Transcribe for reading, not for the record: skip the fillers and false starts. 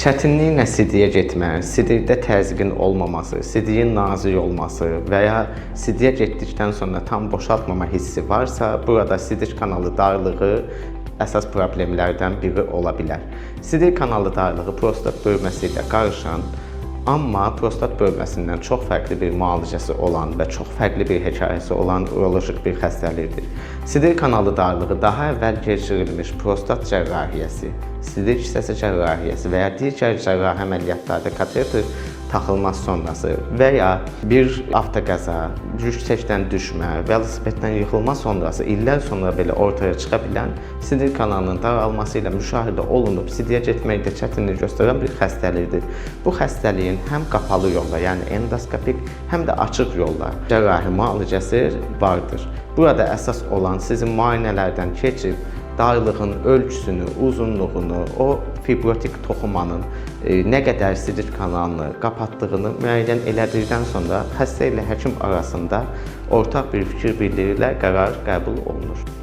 Çətinlik nə sidiyə getmək, sidirdə təzyiqin olmaması, sidiyin nazik olması və ya sidiyə getdikdən sonra tam boşaltmama hissi varsa, burada sidik kanalı darlığı əsas problemlərdən biri ola bilər. Sidik kanalı darlığı prostat bölməsi ilə qarışan, amma prostat bölməsindən çox fərqli bir müalicəsi olan və çox fərqli bir hekayəsi olan urolojik bir xəstəlikdir. Sidik kanalı darlığı daha əvvəl keçirilmiş prostat cərrahiyyəsi, sidik hissəsi cərrahiyyəsi və ya digər cərrahi əməliyyatlarda kateter taxılması sonrası və ya bir avtoqəza, yüksəkdən düşmə, velosipeddən yıxılma sonrası illər sonra belə ortaya çıxa bilən sidik kanalının daralması ilə müşahidə olunub sidiyə getməkdə çətinlik göstərən bir xəstəlikdir. Bu xəstəliyin həm qapalı yolla, yəni endoskopik, həm də açıq yolla cərrahi müalicəsi vardır. Burada əsas olan sizin müayinələrdən keçib darlığın ölçüsünü, uzunluğunu, o fibrotik toxumanın nə qədər sidik kanalını qapatdığını müəyyən elədikdən sonra xəstə ilə həkim arasında ortaq bir fikir birliyi ilə qərar qəbul olunur.